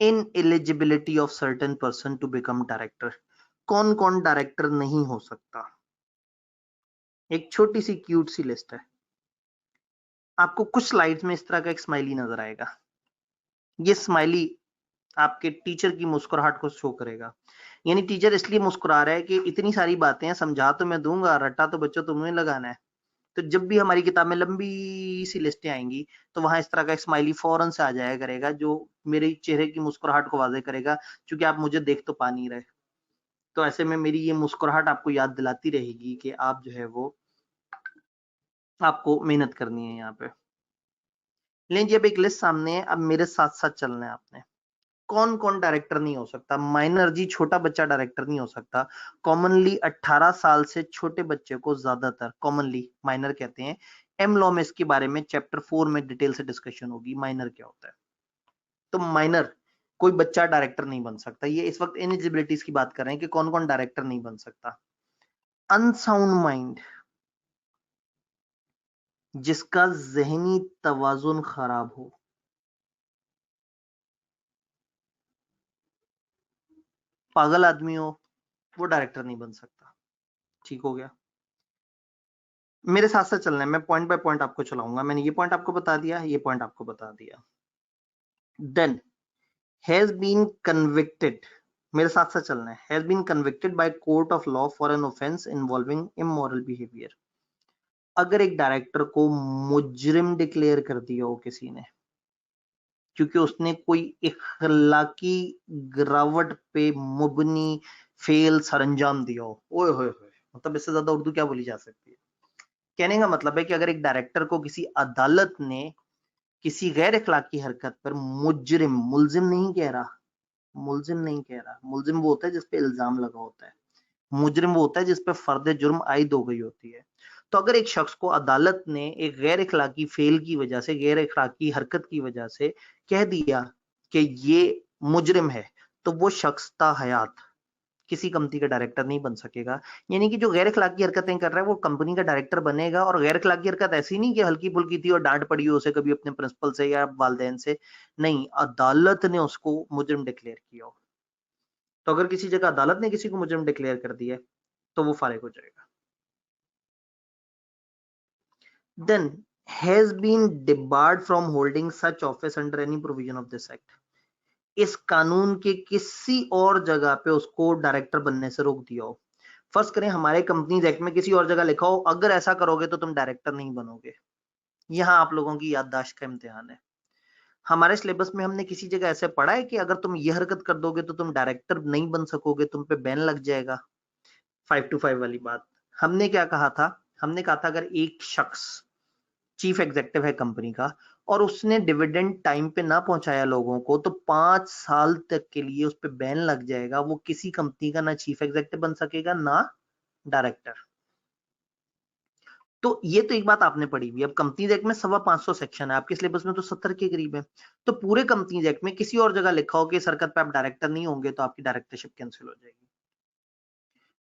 इनएलिजिबिलिटी of certain person to become director. कौन कौन director नहीं हो सकता? एक छोटी सी क्यूट सी लिस्ट है। आपको कुछ स्लाइड्स में इस तरह का एक स्माइली नजर आएगा। ये स्माइली आपके टीचर की मुस्कुराहट को शो करेगा। यानी टीचर इसलिए मुस्कुरा रहा है कि इतनी सारी बातें हैं, समझा तो मैं दूंगा, रट्टा तो बच्चों तुम्हें लगाना है। तो जब भी हमारी किताब में लंबी सी लिस्टें आएंगी तो वहां इस तरह का स्माइली फौरन से आ जाया करेगा, जो मेरे चेहरे की मुस्कुराहट को वाजे करेगा, क्योंकि आप मुझे देख तो पा नहीं रहे। तो ऐसे में मेरी ये मुस्कुराहट आपको याद दिलाती रहेगी कि आप जो है वो आपको मेहनत करनी है यहाँ पे। लेकिन जब एक लिस्ट सामने है, अब मेरे साथ साथ चलना है आपने। कौन कौन डायरेक्टर नहीं हो सकता? माइनर जी, छोटा बच्चा डायरेक्टर नहीं हो सकता। कॉमनली 18 साल से छोटे बच्चे को ज्यादातर कॉमनली माइनर कहते हैं। एम लॉ में इसके बारे में चैप्टर 4 में डिटेल से डिस्कशन होगी, माइनर क्या होता है। तो माइनर कोई बच्चा डायरेक्टर नहीं बन सकता। ये इस वक्त इनिजिबिलिटीज की बात कर रहे हैं कि कौन कौन डायरेक्टर नहीं बन सकता। अनसाउंड माइंड, जिसका जहनी तवाजुन खराब हो। पागल आदमी हो, वो डायरेक्टर नहीं बन सकता। ठीक हो गया? मेरे साथ साथ चलना है, मैं पॉइंट बाय पॉइंट आपको चलाऊंगा। मैंने ये पॉइंट आपको बता दिया, ये पॉइंट आपको बता दिया। देन हैज बीन कन्विक्टेड, मेरे साथ साथ चलना है। Has been convicted by court of law for an offence involving immoral behaviour. अगर एक डायरेक्टर को मुजरिम डिक्लेयर कर दिया हो किसी ने, क्योंकि उसने कोई इखलाकी गिरावट पे मुबनी फेल सरंजाम दिया हो। ओए होए होए, मतलब इससे ज्यादा उर्दू क्या बोली जा सकती है? कहने का मतलब है कि अगर एक डायरेक्टर को किसी अदालत ने किसी गैर इखलाकी हरकत पर मुजरिम, मुलजिम नहीं कह रहा, मुलजिम नहीं कह रहा, मुलजिम वो होता है जिसपे इल्जाम लगा होता है, मुजरिम वो होता है जिसपे फर्द जुर्म आयद हो गई होती है। तो अगर एक शख्स को अदालत ने एक गैर इखलाकी फेल की वजह से, गैर इखलाकी हरकत की वजह से कह दिया कि ये मुजरिम है, तो वो शख्स ता हयात किसी कंपनी का डायरेक्टर नहीं बन सकेगा। यानी कि जो गैर इखलाकी हरकतें कर रहा है वो कंपनी का डायरेक्टर बनेगा। और गैर इखलाकी हरकत ऐसी नहीं कि हल्की फुल्की थी और डांट पड़ी हो उसे कभी अपने प्रिंसिपल से या वालदेन से, नहीं, अदालत ने उसको मुजरिम डिक्लेयर किया हो। तो अगर किसी जगह अदालत ने किसी को मुजरिम डिक्लेयर कर दिया तो वो फारिग हो जाएगा। Then has been debarred from holding such office under any provision of this act. इस कानून के किसी और जगह पे उसको डायरेक्टर बनने से रोक दिया हो। फर्स्ट करें, हमारे कंपनीज एक्ट में किसी और जगह लिखा हो अगर ऐसा करोगे तो तुम डायरेक्टर नहीं बनोगे। यहां आप लोगों की याददाश्त का इम्तिहान है। हमारे सिलेबस में हमने किसी जगह ऐसे पढ़ा है कि अगर तुम ये हरकत कर दोगे तो तुम डायरेक्टर नहीं बन सकोगे, तुम पे बैन लग जाएगा? 5 to 5 वाली बात। हमने क्या कहा था? हमने कहा था अगर एक शख्स चीफ एग्जीक्यूटिव है कंपनी का और उसने डिविडेंड टाइम पे ना पहुंचाया लोगों को, तो 5 साल तक के लिए उस पर बैन लग जाएगा। वो किसी कंपनी का ना चीफ एग्जीक्यूटिव बन सकेगा ना डायरेक्टर। तो ये तो एक बात आपने पढ़ी हुई। अब कंपनीज एक्ट में 525 सेक्शन है, आपके सिलेबस में तो 70 के करीब है। तो पूरे कंपनीज एक्ट में किसी और जगह लिखा हो कि इस हरकत पे आप डायरेक्टर नहीं होंगे तो आपकी डायरेक्टरशिप कैंसिल हो जाएगी।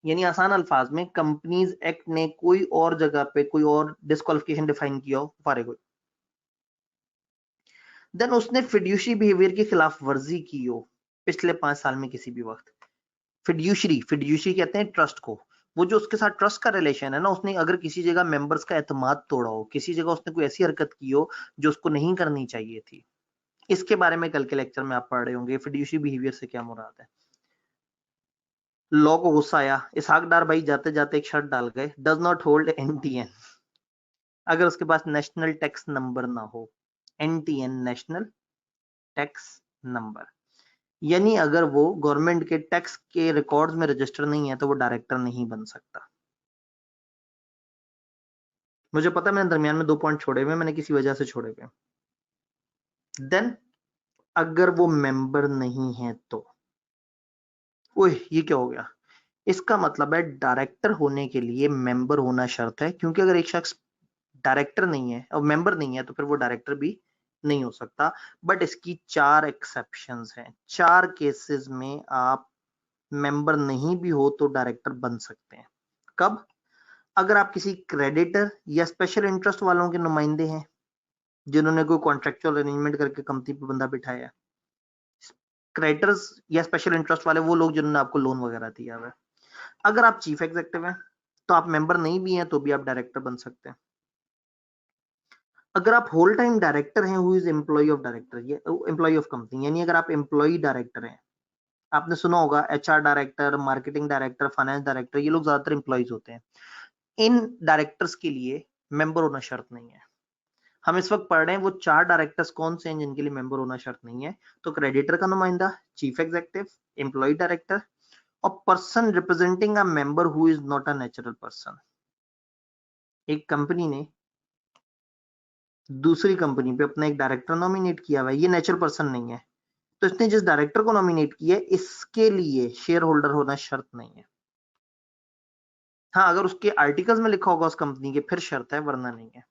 यानी आसान अल्फाज में कंपनीज एक्ट ने कोई और जगह पे कोई और डिस्क्वालिफिकेशन डिफाइन किया हो, फारिग हो। देन उसने फिड्यूशरी बिहेवियर की खिलाफ वर्जी की हो पिछले 5 साल में किसी भी वक्त। फिड्यूशरी कहते हैं ट्रस्ट को। वो जो उसके साथ ट्रस्ट का रिलेशन है ना, उसने अगर किसी जगह मेंबर्स का एतमाद तोड़ा हो, किसी जगह उसने कोई ऐसी हरकत की हो जो उसको नहीं करनी चाहिए थी, इसके बारे में कल के लेक्चर में आप पढ़ रहे होंगे फिड्यूशरी बिहेवियर से क्या मुराद है। लॉ को गुस्सा आया, इसहाक डार भाई जाते जाते एक शर्त डाल गए, डज नॉट होल्ड एनटीएन, अगर उसके पास नेशनल टैक्स नंबर ना हो। एनटीएन, नेशनल टैक्स नंबर, यानी अगर वो गवर्नमेंट के टैक्स के रिकॉर्ड्स में रजिस्टर नहीं है तो वो डायरेक्टर नहीं बन सकता। मुझे पता है मैंने दरमियान में 2 पॉइंट छोड़े हुए, मैंने किसी वजह से छोड़े हुए। देन अगर वो मेंबर नहीं है तो, ओए ये क्या हो गया? इसका मतलब है डायरेक्टर होने के लिए मेंबर होना शर्त है, क्योंकि अगर एक शख्स डायरेक्टर नहीं है और मेंबर नहीं है तो फिर वो डायरेक्टर भी नहीं हो सकता। बट इसकी 4 एक्सेप्शंस हैं। 4 केसेस में आप मेंबर नहीं भी हो तो डायरेक्टर बन सकते हैं। कब? अगर आप किसी क्रेडिटर या स्पेशल इंटरेस्ट वालों के नुमाइंदे हैं जिन्होंने कोई कॉन्ट्रेक्चुअल अरेंजमेंट करके कंपनी पे बंदा बिठाया, क्रेडिटर्स या स्पेशल इंटरेस्ट वाले वो लोग जिन्होंने आपको लोन वगैरह दिया हुआ है। अगर आप चीफ एग्जीक्यूटिव हैं तो आप मेंबर नहीं भी हैं तो भी आप डायरेक्टर बन सकते हैं। अगर आप होल टाइम डायरेक्टर हैं, who is employ of director, ये एम्प्लॉय ऑफ कंपनी, यानी अगर आप एम्प्लॉय डायरेक्टर हैं, आपने सुना होगा HR director, marketing director, finance director, ये लोग ज्यादातर एम्प्लॉयज होते हैं। इन डायरेक्टर्स के लिए मेंबर होना शर्त नहीं है। हम इस वक्त पढ़ रहे हैं वो 4 डायरेक्टर्स कौन से हैं जिनके लिए मेंबर होना शर्त नहीं है। तो क्रेडिटर का नुमाइंदा, चीफ एग्जीक्यूटिव, एम्प्लॉय डायरेक्टर और person representing a member who is not a natural person. एक कंपनी ने दूसरी कंपनी पे अपना एक डायरेक्टर नॉमिनेट किया हुआ है, ये नेचुरल पर्सन नहीं है, तो इसने जिस डायरेक्टर को नॉमिनेट किया है इसके लिए शेयर होल्डर होना शर्त नहीं है। हाँ, अगर उसके आर्टिकल्स में लिखा होगा उस कंपनी के फिर शर्त है, वरना नहीं है।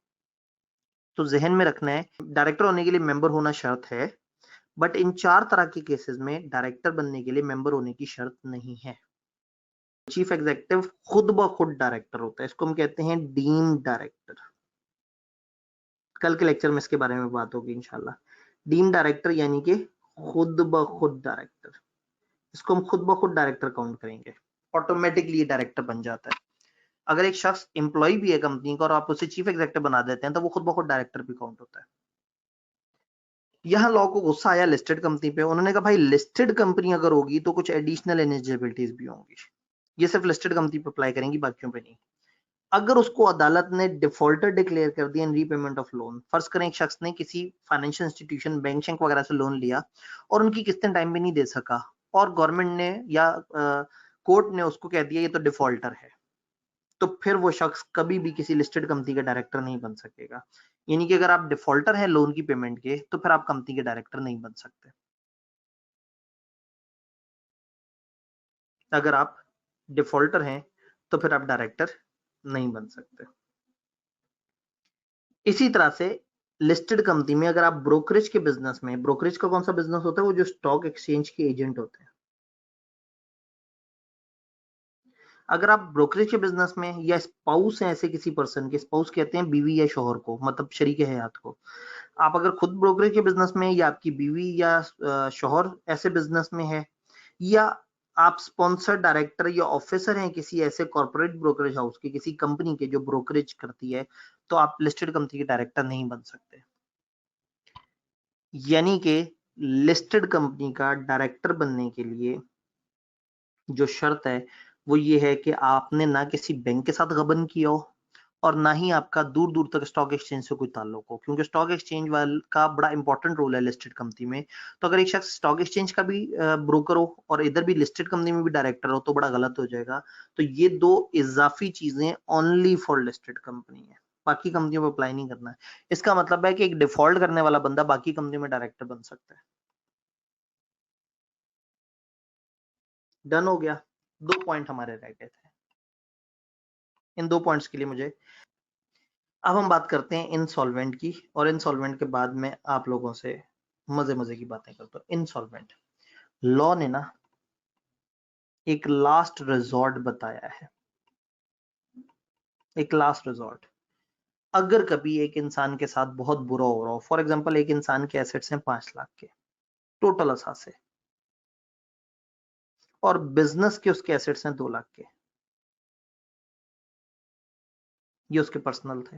तो जहन में रखना है, डायरेक्टर होने के लिए मेंबर होना शर्त है, बट इन 4 तरह के केसेस में डायरेक्टर बनने के लिए मेंबर होने की शर्त नहीं है। चीफ एग्जीक्यूटिव खुद ब खुद डायरेक्टर होता है, इसको हम कहते हैं डीम्ड डायरेक्टर। कल के लेक्चर में इसके बारे में बात होगी इंशाल्लाह। डीम्ड डायरेक्टर यानी कि खुद ब खुद डायरेक्टर, इसको हम खुद ब खुद डायरेक्टर काउंट करेंगे, ऑटोमेटिकली डायरेक्टर बन जाता है। अगर एक शख्स एम्प्लॉय भी है कंपनी का और आप उसे चीफ एग्जीक्यूटिव बना देते हैं तो वो खुद ब खुद डायरेक्टर भी काउंट होता है। यहाँ लॉ को गुस्सा आया लिस्टेड कंपनी पे, उन्होंने कहा भाई लिस्टेड कंपनी अगर होगी तो कुछ एडिशनल एलिजिबिलिटीज भी होंगी, ये सिर्फ लिस्टेड कंपनी पे अप्लाई करेंगी, बाकियों पे नहीं। अगर उसको अदालत ने डिफॉल्टर डिक्लेयर कर दिया इन रीपेमेंट ऑफ लोन, फर्ज करें एक शख्स ने किसी फाइनेंशियल इंस्टीट्यूशन, बैंक शैंक वगैरह से लोन लिया और उनकी किस्तें टाइम पे नहीं दे सका और गवर्नमेंट ने या कोर्ट ने उसको कह दिया ये तो डिफॉल्टर है, तो फिर वो शख्स कभी भी किसी लिस्टेड कंपनी का डायरेक्टर नहीं बन सकेगा। यानी कि अगर आप डिफॉल्टर हैं लोन की पेमेंट के तो फिर आप कंपनी के डायरेक्टर नहीं बन सकते। अगर आप डिफॉल्टर हैं तो फिर आप डायरेक्टर नहीं बन सकते। इसी तरह से लिस्टेड कंपनी में अगर आप ब्रोकरेज के बिजनेस में, ब्रोकरेज का कौन सा बिजनेस होता है, वो जो स्टॉक एक्सचेंज के एजेंट होते हैं। अगर आप ब्रोकरेज के बिजनेस में या स्पाउस हैं ऐसे किसी पर्सन के, स्पाउस कहते हैं बीवी या शोहर को, मतलब शरीक हयात को, आप अगर खुद ब्रोकरेज के बिजनेस में या आपकी बीवी या शोहर ऐसे बिजनेस में है, या आप स्पॉन्सर डायरेक्टर या ऑफिसर हैं किसी ऐसे कॉर्पोरेट ब्रोकरेज हाउस की, किसी कंपनी के जो ब्रोकरेज करती है, तो आप लिस्टेड कंपनी के डायरेक्टर नहीं बन सकते। यानी कि लिस्टेड कंपनी का डायरेक्टर बनने के लिए जो शर्त है वो ये है कि आपने ना किसी बैंक के साथ गबन किया हो और ना ही आपका दूर दूर तक स्टॉक एक्सचेंज से कोई ताल्लुक हो, क्योंकि स्टॉक एक्सचेंज वाल का बड़ा इंपॉर्टेंट रोल है लिस्टेड कंपनी में। तो अगर एक शख्स स्टॉक एक्सचेंज का भी ब्रोकर हो और इधर भी लिस्टेड कंपनी में भी डायरेक्टर हो तो बड़ा गलत हो जाएगा। तो ये 2 इजाफी चीजें ओनली फॉर लिस्टेड कंपनी है, बाकी कंपनियों में अप्लाई नहीं करना है। इसका मतलब है कि एक डिफॉल्ट करने वाला बंदा बाकी कंपनी में डायरेक्टर बन सकता है। डन हो गया, 2 पॉइंट हमारे रह गए थे। इन 2 पॉइंट्स के लिए मुझे, अब हम बात करते हैं इंसॉल्वेंट की, और इंसॉल्वेंट के बाद में आप लोगों से मजे मजे की बातें करता हूं। इंसॉल्वेंट लॉ ने ना एक लास्ट रिजॉर्ट बताया है, एक लास्ट रिजॉर्ट। अगर कभी एक इंसान के साथ बहुत बुरा हो रहा हो, फॉर एग्जांपल एक इंसान के एसेट्स हैं 5 लाख के टोटल असासे, और बिजनेस के उसके एसेट्स हैं 2 लाख के, ये उसके पर्सनल थे।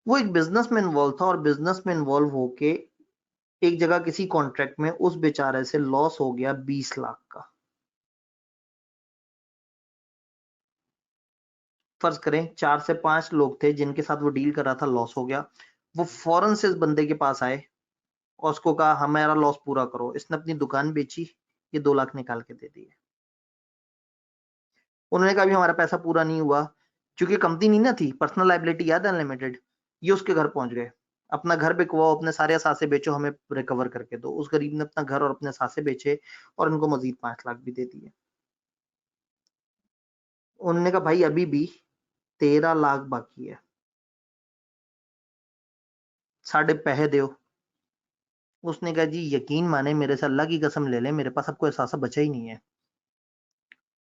वो एक बिजनेस में इन्वॉल्व था और बिजनेस में इन्वॉल्व होके एक जगह किसी कॉन्ट्रैक्ट में उस बेचारे से लॉस हो गया 20 लाख का। फर्ज करें 4 से 5 लोग थे जिनके साथ वो डील कर रहा था, लॉस हो गया। वो फौरन से इस बंदे के पास आए और उसको कहा हमारा लॉस पूरा करो। इसने अपनी दुकान बेची, ये 2 लाख निकाल के दे दिए। उन्होंने कहा भी हमारा पैसा पूरा नहीं हुआ, क्योंकि कंपनी नहीं ना थी, पर्सनल लाइबिलिटी याद है अनलिमिटेड। ये उसके घर पहुंच गए, अपना घर बिकवाओ, अपने सारे सासे बेचो, हमें रिकवर करके दो। उस गरीब ने अपना घर और अपने सासे बेचे और इनको मजीद 5 लाख भी दे दिए। उन्होंने कहा भाई अभी भी 13 लाख बाकी है, साढ़े पैसे दो। उसने कहा जी यकीन माने मेरे से अल्लाह की कसम ले ले, मेरे पास अब कोई एहसास बचा ही नहीं है।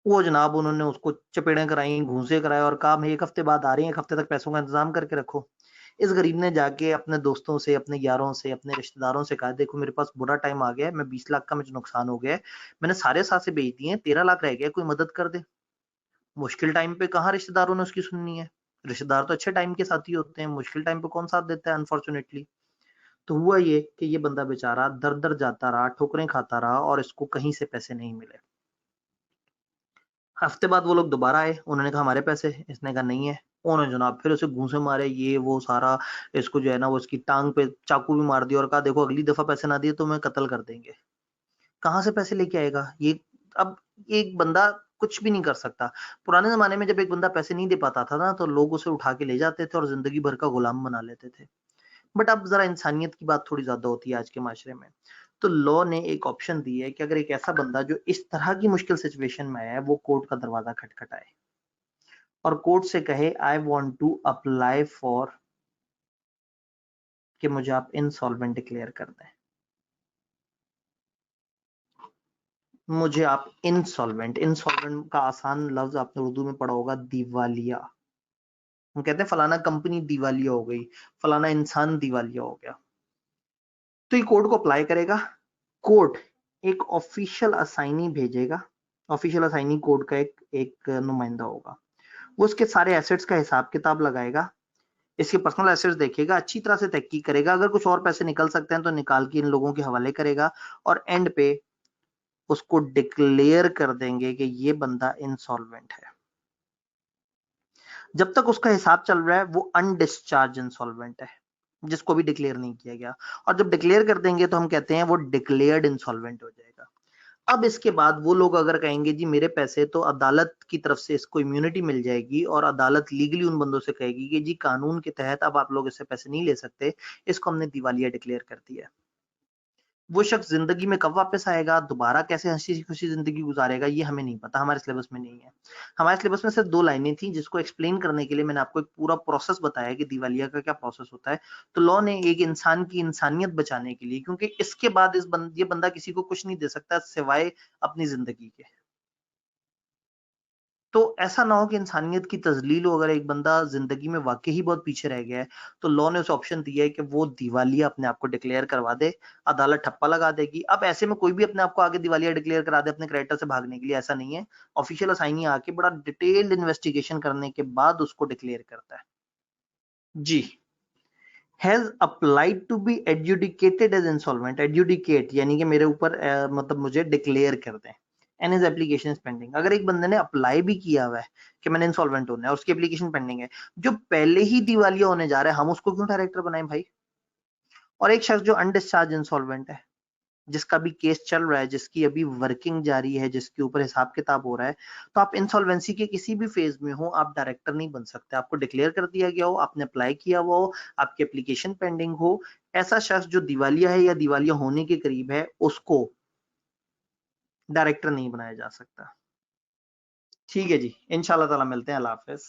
वो जनाब उन्होंने उसको चपेड़े कराई, घूंसे कराए और कहा हम 1 हफ्ते बाद आ रहे हैं, 1 हफ्ते तक पैसों का इंतजाम करके रखो। इस गरीब ने जाके अपने दोस्तों से, अपने यारों से, अपने रिश्तेदारों से कहा, देखो मेरे पास बुरा टाइम आ गया है, मैं 20 लाख का मुझे नुकसान हो गया है, मैंने सारे सासे बेच दिए हैं, 13 लाख रह गया, कोई मदद कर दे। मुश्किल टाइम पे कहाँ रिश्तेदारों ने उसकी सुननी है? रिश्तेदार तो अच्छे टाइम के साथी होते हैं, मुश्किल टाइम पे कौन साथ देता है अनफॉर्चुनेटली। तो हुआ ये कि ये बंदा बेचारा दर-दर जाता रहा, ठोकरें खाता रहा और इसको कहीं से पैसे नहीं मिले। हफ्ते बाद वो लोग दोबारा आए, उन्होंने कहा हमारे पैसे, इसने कहा नहीं है। उन्होंने जनाब फिर उसे घूंसे मारे, ये वो सारा, इसको जो है ना वो इसकी टांग पे चाकू भी मार दिया और कहा देखो अगली दफा पैसे ना दिए तो मैं कत्ल कर देंगे। कहाँ से पैसे लेके आएगा ये? अब एक बंदा कुछ भी नहीं कर सकता। पुराने जमाने में जब एक बंदा पैसे नहीं दे पाता था ना तो लोग उसे उठा के ले जाते थे और जिंदगी भर का गुलाम बना लेते थे। बट अब जरा इंसानियत की बात थोड़ी ज्यादा होती है आज के माशरे में। तो लॉ ने एक ऑप्शन दी है कि अगर एक ऐसा बंदा जो इस तरह की मुश्किल सिचुएशन में है वो कोर्ट का दरवाजा खटखटाए और कोर्ट से कहे I want to apply for कि मुझे आप इनसॉल्वेंट डिक्लेयर कर दें, मुझे आप इनसॉल्वेंट, इनसॉल्वेंट का आसान लफ्ज आपने उर्दू में पढ़ा होगा दिवालिया। हम कहते हैं फलाना कंपनी दिवालिया हो गई, फलाना इंसान दिवालिया हो गया। तो ये कोर्ट को अप्लाई करेगा, कोर्ट एक ऑफिशियल असाइनी भेजेगा, ऑफिशियल असाइनी कोर्ट का एक एक नुमाइंदा होगा, वो उसके सारे एसेट्स का हिसाब किताब लगाएगा, इसके पर्सनल एसेट्स देखेगा, अच्छी तरह से तहकीक करेगा, अगर कुछ और पैसे निकल सकते हैं तो निकाल के इन लोगों के हवाले करेगा और एंड पे उसको डिक्लेयर कर देंगे कि ये बंदा इंसॉल्वेंट है। जब तक उसका हिसाब चल रहा है वो अनडिस्चार्ज इंसॉल्वेंट है, जिसको भी डिक्लेयर नहीं किया गया, और जब डिक्लेयर कर देंगे तो हम कहते हैं वो डिक्लेयर्ड इंसॉल्वेंट हो जाएगा। अब इसके बाद वो लोग अगर कहेंगे जी मेरे पैसे, तो अदालत की तरफ से इसको इम्यूनिटी मिल जाएगी और अदालत लीगली उन बंदों से कहेगी कि जी कानून के तहत अब आप लोग इससे पैसे नहीं ले सकते, इसको हमने दिवालिया डिक्लेयर कर दिया। वो शख्स जिंदगी में कब वापस आएगा, दोबारा कैसे हंसी खुशी जिंदगी गुजारेगा, ये हमें नहीं पता, हमारे सिलेबस में नहीं है। हमारे सिलेबस में सिर्फ 2 लाइनें थी जिसको एक्सप्लेन करने के लिए मैंने आपको एक पूरा प्रोसेस बताया कि दिवालिया का क्या प्रोसेस होता है। तो लॉ ने एक इंसान की इंसानियत बचाने के लिए, क्योंकि इसके बाद ये बंदा किसी को कुछ नहीं दे सकता सिवाय अपनी जिंदगी के, तो ऐसा ना हो कि इंसानियत की तजलील हो, अगर एक बंदा जिंदगी में वाकई ही बहुत पीछे रह गया है तो लॉ ने उसे ऑप्शन दिया है कि वो दिवालिया अपने आप को डिक्लेयर करवा दे, अदालत ठप्पा लगा देगी। अब ऐसे में कोई भी अपने आप को आगे दिवालिया डिक्लेयर करा दे अपने क्रेडिटर से भागने के लिए, ऐसा नहीं है। ऑफिशियल असाइनी आके बड़ा डिटेल्ड इन्वेस्टिगेशन करने के बाद उसको डिक्लेयर करता है। जी, has applied to be adjudicated as insolvent, adjudicate यानी कि मेरे ऊपर मतलब मुझे डिक्लेयर कर दें, and his application is pending. अगर एक बंदे ने अप्लाई भी किया हुआ है कि मैंने इंसॉल्वेंट होना है और उसकी एप्लीकेशन पेंडिंग है, जो पहले ही दिवालिया होने जा रहा है हम उसको क्यों डायरेक्टर बनाएं भाई? और एक शख्स जो अनडिस्चार्ज इंसॉल्वेंट है, जिसका भी केस चल रहा है, जिसकी अभी वर्किंग जारी है, जिसके ऊपर हिसाब किताब हो रहा है, तो आप इंसॉल्वेंसी के किसी भी फेज में हो, आप डायरेक्टर नहीं बन सकते। आपको डिक्लेयर कर दिया गया हो, आपने अप्लाई किया हुआ हो, आपकी एप्लीकेशन पेंडिंग हो, ऐसा शख्स जो दिवालिया है या दिवालिया होने के करीब है, उसको डायरेक्टर नहीं बनाया जा सकता। ठीक है जी, इंशाल्लाह ताला मिलते हैं। अल्लाह हाफिज।